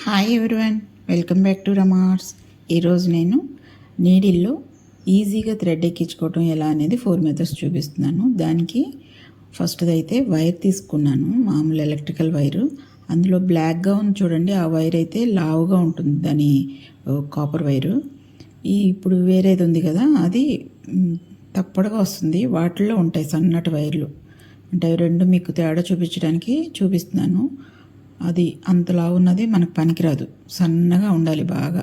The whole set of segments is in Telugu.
Hi everyone, welcome back to రమార్స్. ఈరోజు నేను నీడిల్లో ఈజీగా థ్రెడ్ ఎక్కించుకోవటం ఎలా అనేది 4 మెథడ్స్ చూపిస్తున్నాను. దానికి ఫస్ట్ది అయితే వైర్ తీసుకున్నాను, మామూలు ఎలక్ట్రికల్ వైరు. అందులో బ్లాక్గా ఉంది చూడండి, ఆ వైర్ అయితే లావుగా ఉంటుంది, దాని కాపర్ వైరు. ఇప్పుడు వేరేది ఉంది కదా, అది తప్పడుగా వస్తుంది. వాటిల్లో ఉంటాయి సన్నటి వైర్లు. అంటే రెండు మీకు తేడా చూపించడానికి చూపిస్తున్నాను. అది అంతలా ఉన్నది మనకు పనికిరాదు, సన్నగా ఉండాలి బాగా.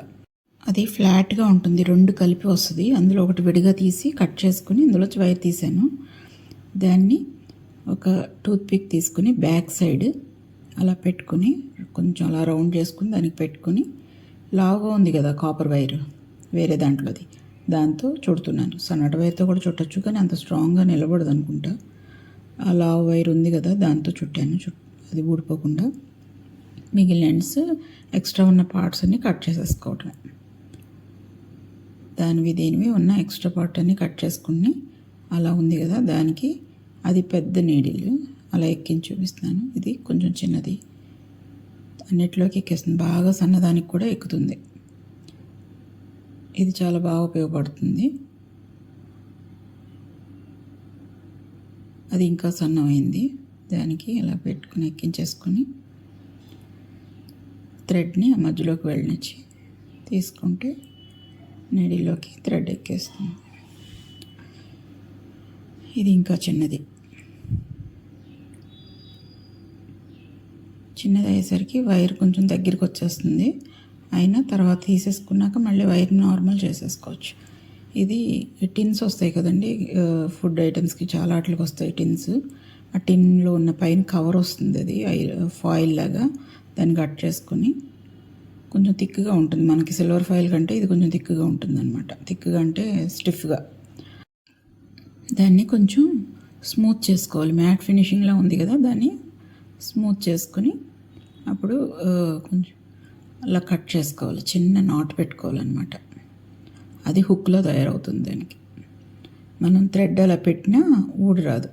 అది ఫ్లాట్గా ఉంటుంది, రెండు కలిపి వస్తుంది. అందులో ఒకటి విడిగా తీసి కట్ చేసుకుని ఇందులో వైర్ తీసాను. దాన్ని ఒక టూత్పిక్ తీసుకుని బ్యాక్ సైడ్ అలా పెట్టుకుని కొంచెం అలా రౌండ్ చేసుకుని దానికి పెట్టుకుని, లావుగా ఉంది కదా కాపర్ వైర్ వేరే దాంట్లోది, దాంతో చుడుతున్నాను. సన్నటి వైర్తో కూడా చుట్టచ్చు, కానీ అంత స్ట్రాంగ్గా నిలబడదు అనుకుంటా. ఆ లావు వైర్ ఉంది కదా, దాంతో చుట్టాను. అది ఊడిపోకుండా మిగిలిన ఎండ్స్ ఎక్స్ట్రా ఉన్న పార్ట్స్ అన్నీ కట్ చేసేసుకోవటం. దీనివి ఉన్న ఎక్స్ట్రా పార్ట్ అన్నీ కట్ చేసుకుని అలా ఉంది కదా, దానికి అది పెద్ద నీడిల్ అలా ఎక్కించి చూపిస్తున్నాను. ఇది కొంచెం చిన్నది, అన్నిట్లోకి ఎక్కేస్తుంది. బాగా సన్నదానికి కూడా ఎక్కుతుంది. ఇది చాలా బాగా ఉపయోగపడుతుంది. అది ఇంకా సన్నమైంది, దానికి ఇలా పెట్టుకుని ఎక్కించేసుకొని థ్రెడ్ని ఆ మధ్యలోకి వెళ్ళనిచ్చి తీసుకుంటే నీడిలోకి థ్రెడ్ ఎక్కేస్తుంది. ఇది ఇంకా చిన్నది అయ్యేసరికి వైర్ కొంచెం దగ్గరికి వచ్చేస్తుంది. అయినా తర్వాత తీసేసుకున్నాక మళ్ళీ వైర్ నార్మల్ చేసేసుకోవచ్చు. ఇది టిన్స్ వస్తాయి కదండి, ఫుడ్ ఐటమ్స్కి చాలా వాటికి వస్తాయి టిన్స్. ఆ టిన్లో ఉన్న పైన కవర్ వస్తుంది, అది ఫాయిల్ లాగా. దాన్ని కట్ చేసుకొని కొంచెం థిక్గా ఉంటుంది. మనకి సిల్వర్ ఫాయిల్ కంటే ఇది కొంచెం థిక్గా ఉంటుంది అనమాట. థిక్గా అంటే స్టిఫ్గా. దాన్ని కొంచెం స్మూత్ చేసుకోవాలి. మ్యాట్ ఫినిషింగ్లో ఉంది కదా, దాన్ని స్మూత్ చేసుకొని అప్పుడు కొంచెం అలా కట్ చేసుకోవాలి. చిన్న నాట్ పెట్టుకోవాలన్నమాట. అది హుక్లో తయారవుతుంది. దానికి మనం థ్రెడ్ అలా పెట్టినా ఊడి రాదు,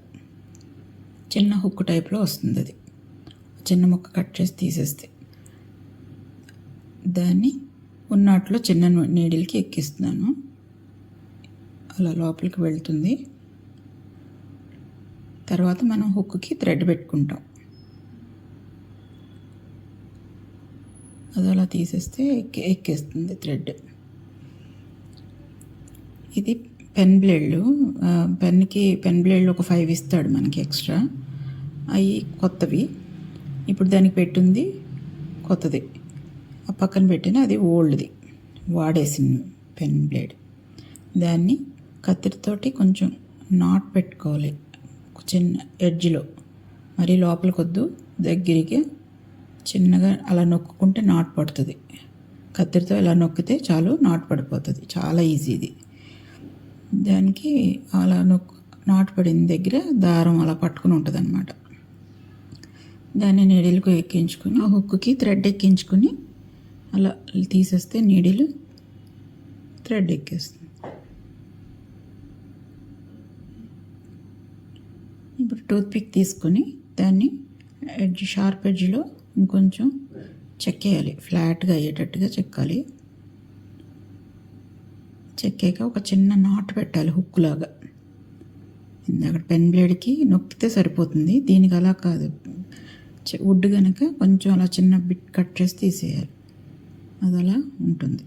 చిన్న హుక్ టైప్లో వస్తుంది. అది చిన్న ముక్క కట్ చేసి తీసేస్తే దాన్ని ఉన్నట్లో చిన్న నీడిల్కి ఎక్కిస్తున్నాను. అలా లోపలికి వెళ్తుంది. తర్వాత మనం హుక్కి థ్రెడ్ పెట్టుకుంటాం. అది అలా తీసేస్తే ఎక్కేస్తుంది థ్రెడ్. ఇది పెన్ బ్లేడ్లు. పెన్ బ్లేడ్లు ఒక 5 ఇస్తాడు మనకి ఎక్స్ట్రా. అవి కొత్తవి. ఇప్పుడు దానికి పెట్టింది కొత్తది, ఆ పక్కన పెట్టిన అది ఓల్డ్ది, వాడేసిన పెన్ బ్లేడ్. దాన్ని కత్తిరితోటి కొంచెం నాట్ పెట్టుకోవాలి చిన్న ఎడ్జ్లో. మరి లోపలికొద్దు, దగ్గరికి చిన్నగా అలా నొక్కుంటే నాట్ పడుతుంది. కత్తిరితో ఇలా నొక్కితే చాలు, నాట్ పడిపోతుంది. చాలా ఈజీ ఇది. దానికి అలా నాట్ పడిన దగ్గర దారం అలా పట్టుకుని ఉంటుంది అన్నమాట. దాన్ని నీడిల్కు ఎక్కించుకొని ఆ హుక్కి థ్రెడ్ ఎక్కించుకొని అలా తీసేస్తే నీడిల్ థ్రెడ్ ఎక్కేస్తుంది. ఇప్పుడు టూత్పిక్ తీసుకొని దాన్ని షార్ప్ ఎడ్జ్లో ఇంకొంచెం చెక్కేయాలి, ఫ్లాట్గా అయ్యేటట్టుగా చెక్కాలి. చెక్కాక ఒక చిన్న నాట్ పెట్టాలి హుక్లాగా. ఇందాక పెన్ బ్లేడ్కి నొక్కితే సరిపోతుంది, దీనికి అలా కాదు. వుడ్ కనుక కొంచెం అలా చిన్న బిట్ కట్ చేసి తీసేయాలి. అది అలా ఉంటుంది.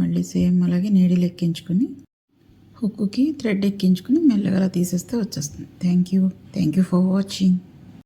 మళ్ళీ సేమ్ అలాగే నీడిల్ ఎక్కించుకొని హుక్కి థ్రెడ్ ఎక్కించుకొని మెల్లగా అలా తీసేస్తే వచ్చేస్తుంది. Thank you for watching.